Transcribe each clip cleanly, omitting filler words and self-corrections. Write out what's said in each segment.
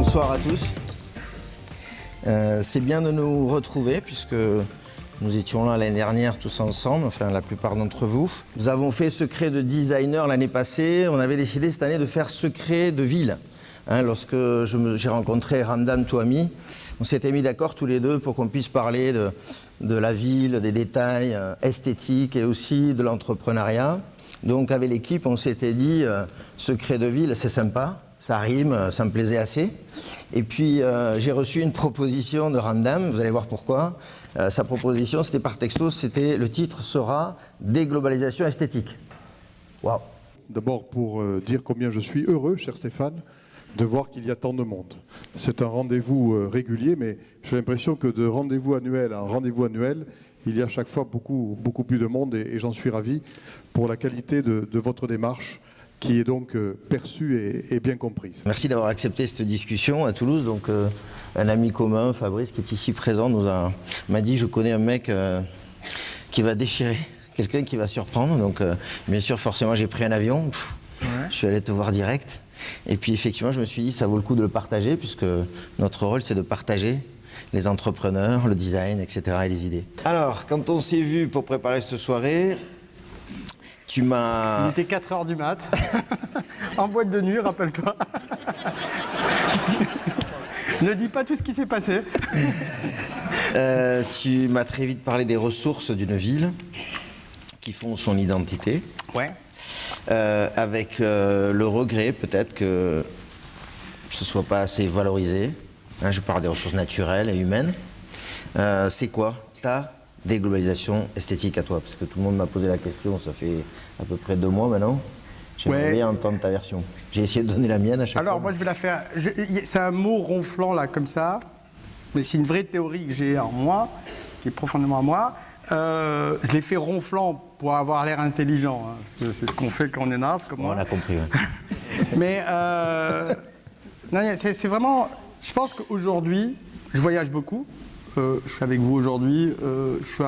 Bonsoir à tous. C'est bien de nous retrouver puisque nous étions là l'année dernière tous ensemble, enfin la plupart d'entre vous. Nous avons fait Secret de designer l'année passée. On avait décidé cette année de faire Secret de ville. Lorsque j'ai rencontré Ramdam Touami, on s'était mis d'accord tous les deux pour qu'on puisse parler de la ville, des détails esthétiques et aussi de l'entrepreneuriat. Donc avec l'équipe, on s'était dit Secret de ville, c'est sympa, ça rime, ça me plaisait assez. Et puis j'ai reçu une proposition de Ramdam, vous allez voir pourquoi. Sa proposition, c'était par texto, c'était le titre sera Déglobalisation esthétique. Waouh! D'abord pour dire combien je suis heureux, cher Stéphane, de voir qu'il y a tant de monde. C'est un rendez-vous régulier, mais j'ai l'impression que de rendez-vous annuel à un rendez-vous annuel, il y a chaque fois beaucoup plus de monde et j'en suis ravi pour la qualité de votre démarche qui est donc perçue et bien comprise. Merci d'avoir accepté cette discussion à Toulouse. Donc, un ami commun, Fabrice, qui est ici présent, m'a dit « Je connais un mec qui va déchirer, quelqu'un qui va surprendre. » Donc, bien sûr, forcément, j'ai pris un avion. Je suis allé te voir direct. Et puis, effectivement, je me suis dit ça vaut le coup de le partager puisque notre rôle, c'est de partager les entrepreneurs, le design, etc. et les idées. Alors, quand on s'est vu pour préparer cette soirée, tu m'as... Il était 4h du mat, en boîte de nuit, rappelle-toi. Ne dis pas tout ce qui s'est passé. Tu m'as très vite parlé des ressources d'une ville qui font son identité. Ouais. Avec le regret peut-être que ce ne soit pas assez valorisé. Je parle des ressources naturelles et humaines. C'est quoi ta déglobalisation esthétique à toi? Parce que tout le monde m'a posé la question, ça fait à peu près 2 mois maintenant. J'aimerais bien entendre ta version. J'ai essayé de donner la mienne à chaque fois. Alors moi je vais la faire, c'est un mot ronflant là comme ça, mais c'est une vraie théorie que j'ai en moi, qui est profondément en moi. Je l'ai fait ronflant pour avoir l'air intelligent, hein, parce que c'est ce qu'on fait quand on est naze comme moi. On a compris, ouais. Mais non, c'est vraiment, je pense qu'aujourd'hui, je voyage beaucoup. Je suis avec vous aujourd'hui, je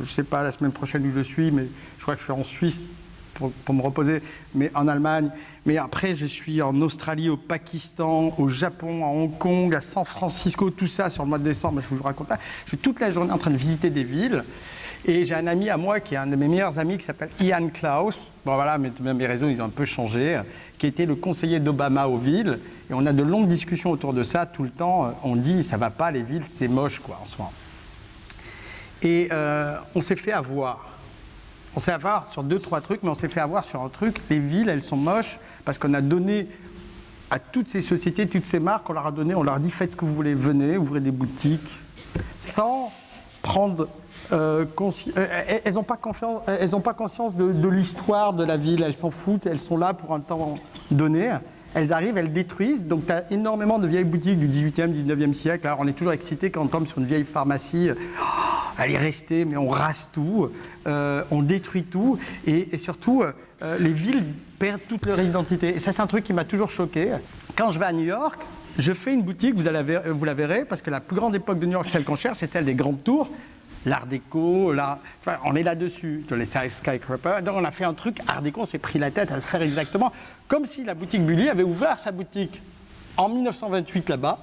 ne sais pas la semaine prochaine où je suis, mais je crois que je suis en Suisse pour me reposer, mais en Allemagne. Mais après, je suis en Australie, au Pakistan, au Japon, à Hong Kong, à San Francisco, tout ça sur le mois de décembre, je ne vous raconte pas. Je suis toute la journée en train de visiter des villes. Et j'ai un ami à moi qui est un de mes meilleurs amis qui s'appelle Ian Klaus. Bon voilà, mes réseaux ils ont un peu changé. Qui était le conseiller d'Obama aux villes. Et on a de longues discussions autour de ça tout le temps. On dit ça va pas les villes, c'est moche quoi en ce moment. Et on s'est fait avoir. On s'est fait avoir sur 2-3 trucs, mais on s'est fait avoir sur un truc. Les villes, elles sont moches parce qu'on a donné à toutes ces sociétés, toutes ces marques, on leur a dit faites ce que vous voulez, venez, ouvrez des boutiques, sans prendre elles n'ont pas conscience de l'histoire de la ville, elles s'en foutent, elles sont là pour un temps donné. Elles arrivent, elles détruisent. Donc, tu as énormément de vieilles boutiques du 18e, 19e siècle. Alors, on est toujours excité quand on tombe sur une vieille pharmacie. Oh, elle est restée, mais on rase tout, on détruit tout. Et surtout, les villes perdent toute leur identité. Et ça, c'est un truc qui m'a toujours choqué. Quand je vais à New York, je fais une boutique, vous la verrez, parce que la plus grande époque de New York, celle qu'on cherche, c'est celle des grandes tours. L'art déco, enfin, on est là-dessus, les skyscrapers. Donc on a fait un truc art déco, on s'est pris la tête à le faire exactement, comme si la boutique Bully avait ouvert sa boutique en 1928 là-bas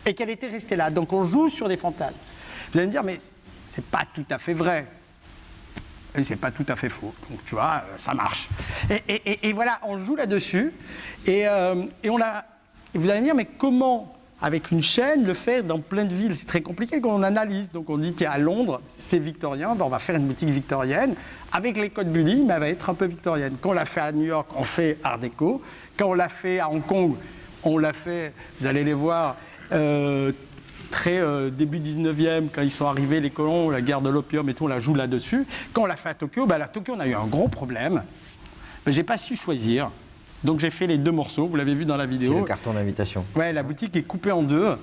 et qu'elle était restée là. Donc on joue sur des fantasmes. Vous allez me dire, mais c'est pas tout à fait vrai. Et c'est pas tout à fait faux. Donc tu vois, ça marche. Et voilà, on joue là-dessus. Et on a. Et vous allez me dire, mais comment avec une chaîne, le faire dans plein de villes, c'est très compliqué quand on analyse. Donc on dit, tiens, à Londres, c'est victorien, ben on va faire une boutique victorienne. Avec les codes Bully, mais elle va être un peu victorienne. Quand on l'a fait à New York, on fait art déco. Quand on l'a fait à Hong Kong, on l'a fait, vous allez les voir, très début 19e, quand ils sont arrivés, les colons, la guerre de l'opium et tout, on la joue là-dessus. Quand on l'a fait à Tokyo, ben à Tokyo, on a eu un gros problème. Ben, j'ai pas su choisir. Donc j'ai fait les 2 morceaux, vous l'avez vu dans la vidéo. C'est le carton d'invitation. Ouais, la boutique est coupée en 2.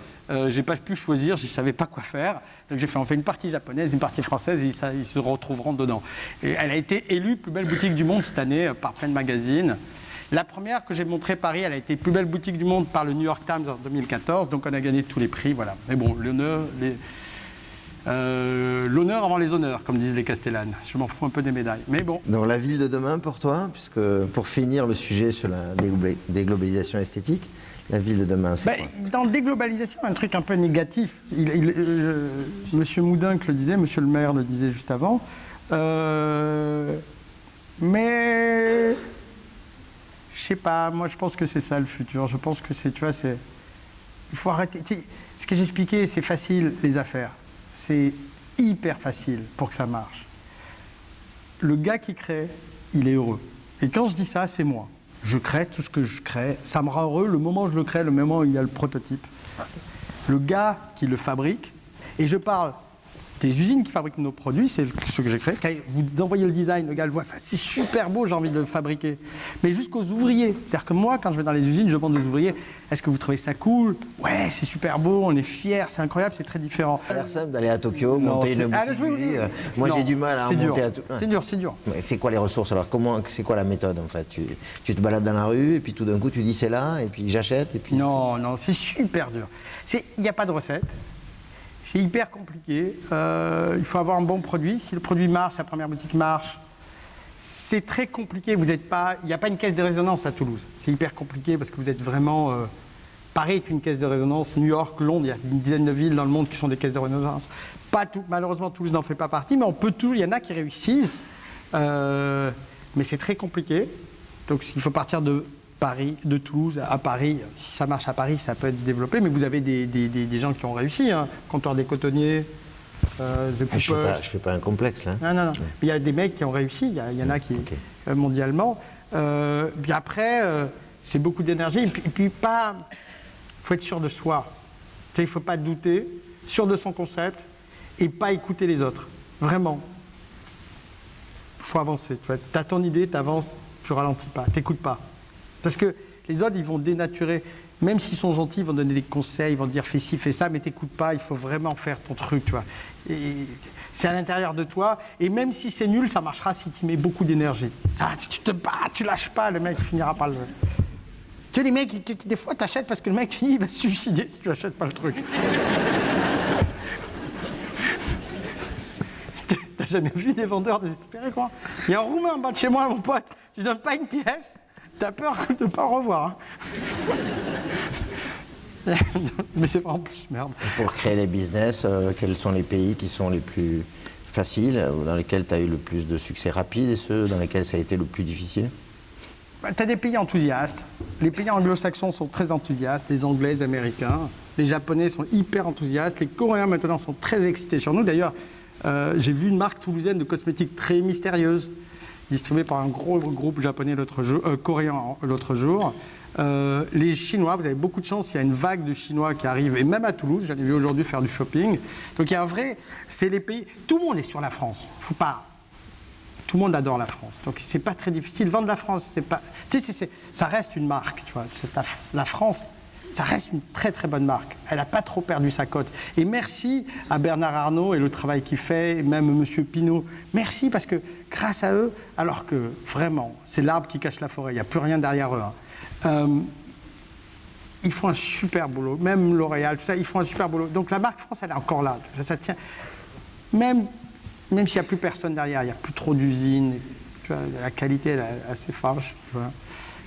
J'ai pas pu choisir, je savais pas quoi faire. Donc on fait une partie japonaise, une partie française, et ils se retrouveront dedans. Et elle a été élue plus belle boutique du monde cette année par plein de magazines. La première que j'ai montrée Paris, elle a été plus belle boutique du monde par le New York Times en 2014. Donc on a gagné tous les prix, voilà. Mais bon, L'honneur avant les honneurs, comme disent les Castellanes. Je m'en fous un peu des médailles. Mais bon. Donc la ville de demain pour toi, puisque pour finir le sujet sur la déglobalisation esthétique, la ville de demain, c'est quoi? Dans déglobalisation, un truc un peu négatif. Monsieur Moudinque le disait, Monsieur le maire le disait juste avant. Mais je sais pas, moi je pense que c'est ça le futur. Je pense que c'est, tu vois, c'est. Il faut arrêter. Ce que j'expliquais, c'est facile, les affaires. C'est hyper facile pour que ça marche. Le gars qui crée, il est heureux. Et quand je dis ça, c'est moi. Je crée tout ce que je crée. Ça me rend heureux le moment où je le crée, le moment où il y a le prototype. Le gars qui le fabrique, et je parle des usines qui fabriquent nos produits, c'est ce que j'ai créé. Quand vous envoyez le design, le gars le voit, enfin, c'est super beau, j'ai envie de le fabriquer. Mais jusqu'aux ouvriers. C'est-à-dire que moi, quand je vais dans les usines, je demande aux ouvriers, est-ce que vous trouvez ça cool? Ouais, c'est super beau, on est fiers, c'est incroyable, c'est très différent. Ça a l'air simple d'aller à Tokyo, monter une boutique. Moi, j'ai du mal à monter à tout. C'est dur, c'est dur. Mais c'est quoi les ressources? Alors, c'est quoi la méthode en fait? Tu te balades dans la rue et puis tout d'un coup tu dis c'est là et puis j'achète et puis. Non, c'est super dur. Il n'y a pas de recette. C'est hyper compliqué. Il faut avoir un bon produit. Si le produit marche, la première boutique marche, c'est très compliqué. Il n'y a pas une caisse de résonance à Toulouse. C'est hyper compliqué parce que vous êtes vraiment. Paris est une caisse de résonance. New York, Londres, il y a une dizaine de villes dans le monde qui sont des caisses de résonance. Pas tout. Malheureusement, Toulouse n'en fait pas partie, mais on peut tout. Il y en a qui réussissent, mais c'est très compliqué. Donc, il faut partir de Paris, de Toulouse à Paris. Si ça marche à Paris, ça peut être développé, mais vous avez des gens qui ont réussi, hein. Comptoir des cotonniers, The Coopers. Je fais pas un complexe là. Non. Mais il y a des mecs qui ont réussi, il y en a qui, mondialement. Puis après, c'est beaucoup d'énergie, et puis pas. Il faut être sûr de soi. Il ne faut pas douter, sûr de son concept, et pas écouter les autres. Vraiment. Il faut avancer. Tu as ton idée, tu avances, tu ralentis pas, tu n'écoutes pas. Parce que les autres, ils vont dénaturer. Même s'ils sont gentils, ils vont donner des conseils, ils vont te dire fais ci, fais ça, mais t'écoutes pas, il faut vraiment faire ton truc, tu vois. Et c'est à l'intérieur de toi, et même si c'est nul, ça marchera si tu mets beaucoup d'énergie. Si tu te bats, tu lâches pas, le mec finira par le... Tu sais, les mecs, des fois, t'achètes parce que le mec, tu dis, il va se suicider si tu achètes pas le truc. T'as jamais vu des vendeurs désespérés, quoi? Il y a un Roumain en bas de chez moi, mon pote, tu donnes pas une pièce, t'as peur de ne pas le revoir. Hein. Mais c'est vraiment plus merde. Pour créer les business, quels sont les pays qui sont les plus faciles, ou dans lesquels tu as eu le plus de succès rapide, et ceux dans lesquels ça a été le plus difficile? Tu as des pays enthousiastes. Les pays anglo-saxons sont très enthousiastes, les Anglais, les Américains. Les Japonais sont hyper enthousiastes. Les Coréens, maintenant, sont très excités sur nous. D'ailleurs, j'ai vu une marque toulousaine de cosmétiques très mystérieuse, distribuée par un gros groupe japonais coréen l'autre jour. Les Chinois, vous avez beaucoup de chance, il y a une vague de Chinois qui arrive, et même à Toulouse, j'en ai vu aujourd'hui faire du shopping. Donc il y a un vrai... C'est les pays... Tout le monde est sur la France. Faut pas... Tout le monde adore la France. Donc c'est pas très difficile. Vendre la France, c'est pas... Tu sais, ça reste une marque, tu vois. La France, ça reste une très très bonne marque. Elle n'a pas trop perdu sa cote. Et merci à Bernard Arnault et le travail qu'il fait, et même Monsieur Pinault. Merci parce que grâce à eux, alors que vraiment, c'est l'arbre qui cache la forêt, il n'y a plus rien derrière eux. Hein. Ils font un super boulot. Même L'Oréal, tout ça, ils font un super boulot. Donc la marque France, elle est encore là. Ça tient. Même s'il n'y a plus personne derrière, il n'y a plus trop d'usines. Tu vois, la qualité, elle est assez farge. Tu vois.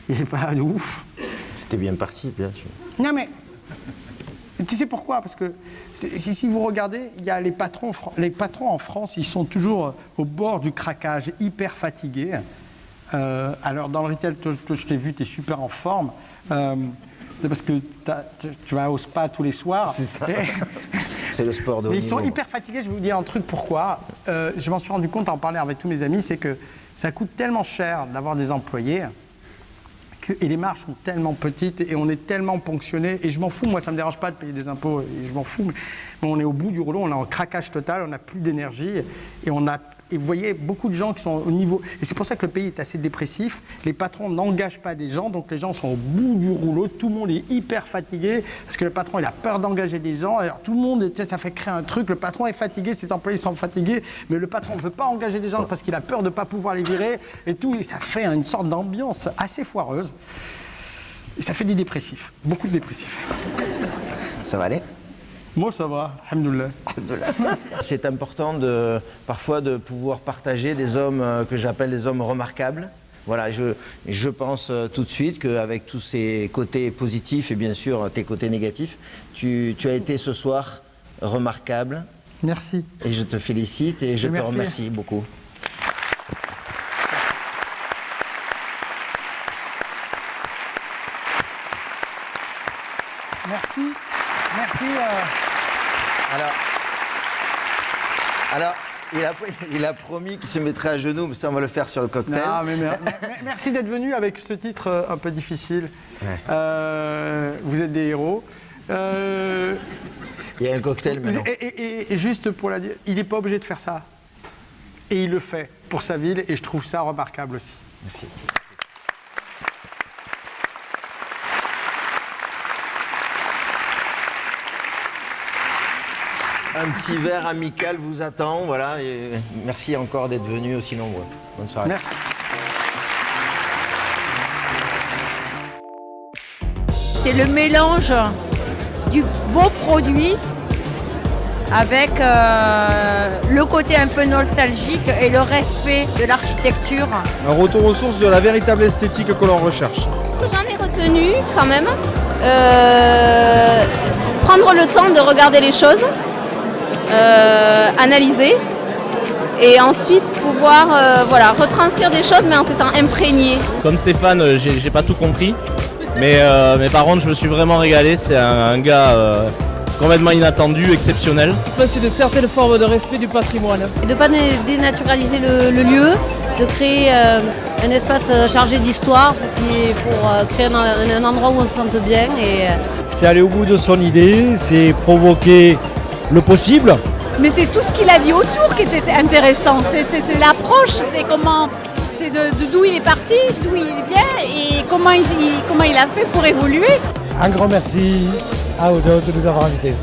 Il n'est pas de ouf. C'était bien parti, bien sûr. Non, mais tu sais pourquoi? Parce que si vous regardez, il y a les patrons en France, ils sont toujours au bord du craquage, hyper fatigués. Alors, dans le retail, je t'ai vu, tu es super en forme. C'est parce que tu vas au spa tous les soirs. C'est ça. C'est le sport de haut niveau. Ils sont hyper fatigués. Je vais vous dire un truc pourquoi. Je m'en suis rendu compte en parlant avec tous mes amis, c'est que ça coûte tellement cher d'avoir des employés et les marges sont tellement petites et on est tellement ponctionné. Et je m'en fous, moi ça ne me dérange pas de payer des impôts, et je m'en fous. Mais on est au bout du rouleau, on est en craquage total, on n'a plus d'énergie et vous voyez beaucoup de gens qui sont au niveau... Et c'est pour ça que le pays est assez dépressif. Les patrons n'engagent pas des gens, donc les gens sont au bout du rouleau. Tout le monde est hyper fatigué parce que le patron, il a peur d'engager des gens. Alors tout le monde, ça fait créer un truc. Le patron est fatigué, ses employés sont fatigués, mais le patron ne veut pas engager des gens parce qu'il a peur de ne pas pouvoir les virer et tout. Et ça fait une sorte d'ambiance assez foireuse. Et ça fait des dépressifs, beaucoup de dépressifs. Ça va aller? Moi, ça va, alhamdoulilah. C'est important parfois de pouvoir partager des hommes que j'appelle des hommes remarquables. Voilà, je pense tout de suite qu'avec tous ces côtés positifs et bien sûr tes côtés négatifs, tu as été ce soir remarquable. Merci. Et je te félicite et je te Merci. remercie beaucoup. Merci. Merci. Alors, il a promis qu'il se mettrait à genoux, mais ça, on va le faire sur le cocktail. Non, mais merci d'être venu avec ce titre un peu difficile. Ouais. Vous êtes des héros. Il y a un cocktail maintenant. Et juste pour la dire, il n'est pas obligé de faire ça. Et il le fait pour sa ville, et je trouve ça remarquable aussi. Merci. Un petit verre amical vous attend, voilà. Et merci encore d'être venus aussi nombreux. Bonne soirée. Merci. C'est le mélange du beau produit avec le côté un peu nostalgique et le respect de l'architecture. Un retour aux sources de la véritable esthétique que l'on recherche. Ce que j'en ai retenu quand même, prendre le temps de regarder les choses, analyser et ensuite pouvoir retranscrire des choses mais en s'étant imprégné. Comme Stéphane, j'ai pas tout compris, mais par contre je me suis vraiment régalé, c'est un gars complètement inattendu, exceptionnel. C'est de certaines formes de respect du patrimoine. Et de ne pas dénaturaliser le lieu, de créer un espace chargé d'histoire pour créer un endroit où on se sente bien. C'est aller au bout de son idée, c'est provoquer le possible. Mais c'est tout ce qu'il a dit autour qui était intéressant. C'est l'approche, c'est comment, c'est d'où il est parti, d'où il vient et comment il a fait pour évoluer. Un grand merci à Odos de nous avoir invités.